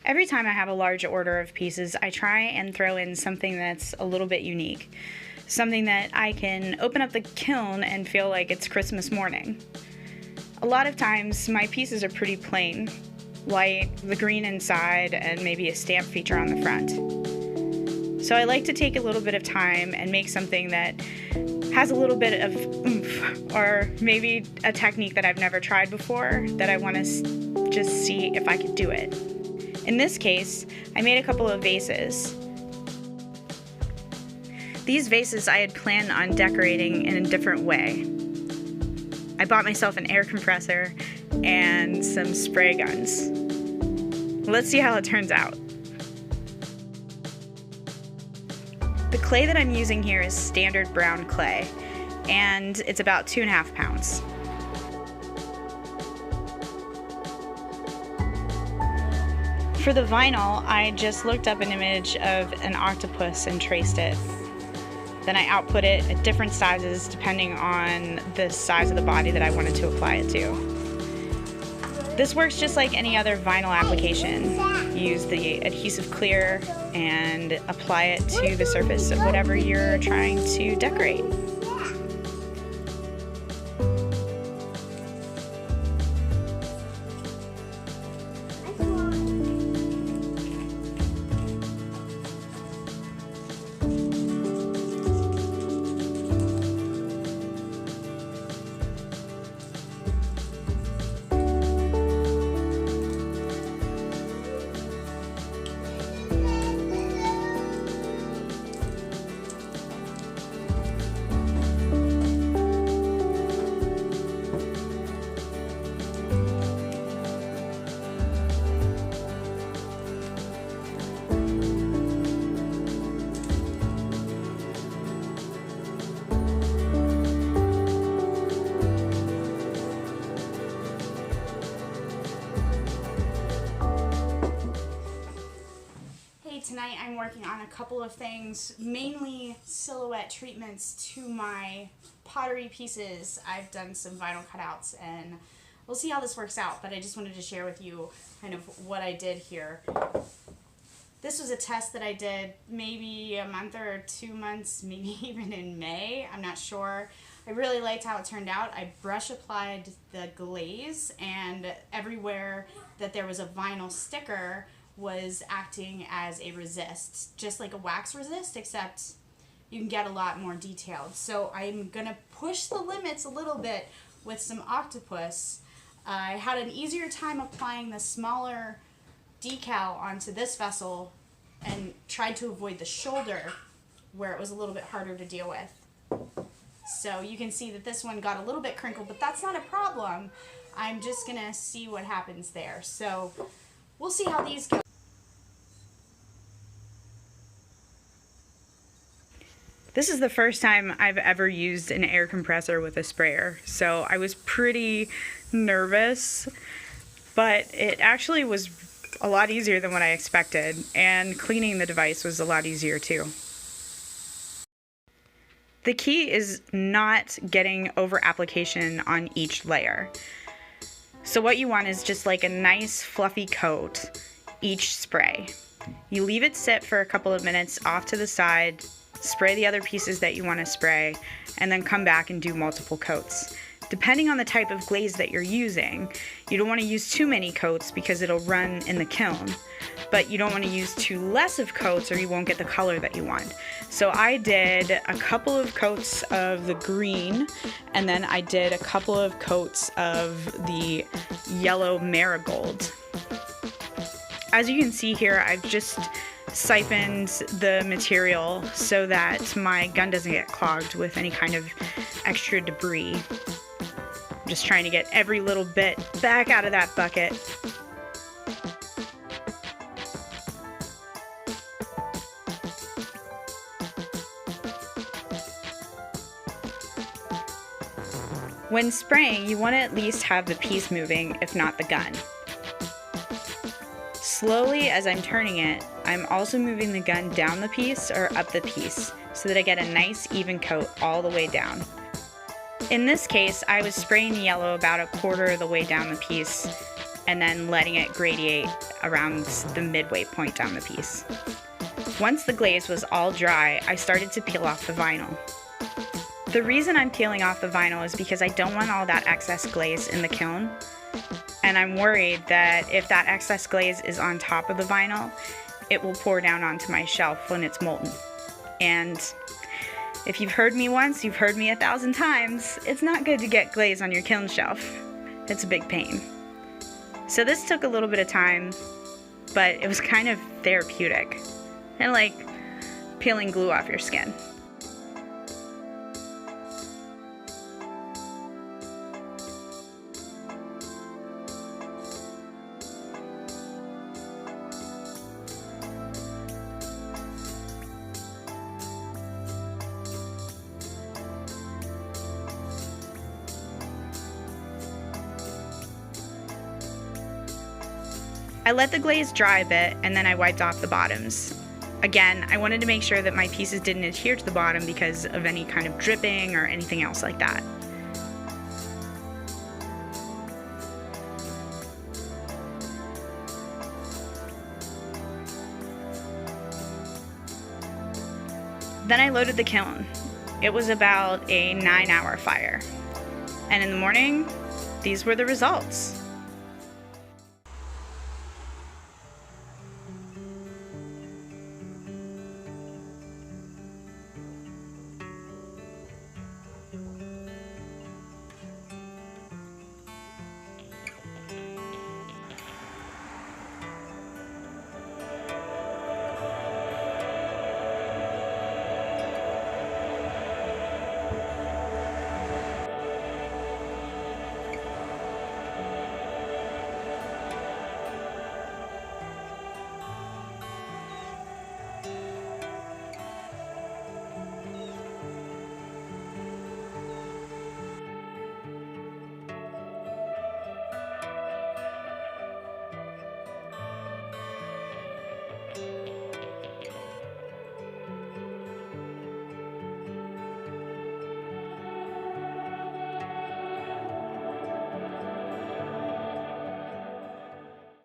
Every time I have a large order of pieces, I try and throw in something that's a little bit unique. Something that I can open up the kiln and feel like it's Christmas morning. A lot of times my pieces are pretty plain, white, the green inside, and maybe a stamp feature on the front. So I like to take a little bit of time and make something that has a little bit of oomph, or maybe a technique that I've never tried before that I want to just see if I could do it. In this case, I made a couple of vases. These vases I had planned on decorating in a different way. I bought myself an air compressor and some spray guns. Let's see how it turns out. The clay that I'm using here is standard brown clay, and it's about 2.5 pounds. For the vinyl, I just looked up an image of an octopus and traced it. Then I output it at different sizes depending on the size of the body that I wanted to apply it to. This works just like any other vinyl application. Use the adhesive clear and apply it to the surface of whatever you're trying to decorate. Tonight I'm working on a couple of things, mainly silhouette treatments to my pottery pieces. I've done some vinyl cutouts and we'll see how this works out, but I just wanted to share with you kind of what I did here. This was a test that I did maybe a month or 2 months, maybe even in May, I'm not sure. I really liked how it turned out. I brush applied the glaze, and everywhere that there was a vinyl sticker was acting as a resist, just like a wax resist, except you can get a lot more detailed. So I'm gonna push the limits a little bit with some octopus. I had an easier time applying the smaller decal onto this vessel and tried to avoid the shoulder where it was a little bit harder to deal with. So you can see that this one got a little bit crinkled, but that's not a problem. I'm just gonna see what happens there. So we'll see how these go. This is the first time I've ever used an air compressor with a sprayer, so I was pretty nervous, but it actually was a lot easier than what I expected, and cleaning the device was a lot easier too. The key is not getting over application on each layer. So what you want is just like a nice fluffy coat each spray. You leave it sit for a couple of minutes off to the side, spray the other pieces that you want to spray, and then come back and do multiple coats. Depending on the type of glaze that you're using, you don't want to use too many coats because it'll run in the kiln, but you don't want to use too less of coats or you won't get the color that you want. So I did a couple of coats of the green, and then I did a couple of coats of the yellow marigold. As you can see here, I've just siphoned the material so that my gun doesn't get clogged with any kind of extra debris. I'm just trying to get every little bit back out of that bucket. When spraying, you want to at least have the piece moving, if not the gun. Slowly, as I'm turning it, I'm also moving the gun down the piece or up the piece so that I get a nice even coat all the way down. In this case, I was spraying the yellow about a quarter of the way down the piece, and then letting it gradiate around the midway point down the piece. Once the glaze was all dry, I started to peel off the vinyl. The reason I'm peeling off the vinyl is because I don't want all that excess glaze in the kiln, and I'm worried that if that excess glaze is on top of the vinyl, it will pour down onto my shelf when it's molten. And if you've heard me once, you've heard me 1,000 times. It's not good to get glaze on your kiln shelf. It's a big pain. So this took a little bit of time, but it was kind of therapeutic. And like peeling glue off your skin. I let the glaze dry a bit and then I wiped off the bottoms. Again, I wanted to make sure that my pieces didn't adhere to the bottom because of any kind of dripping or anything else like that. Then I loaded the kiln. It was about a 9-hour fire. And in the morning, these were the results.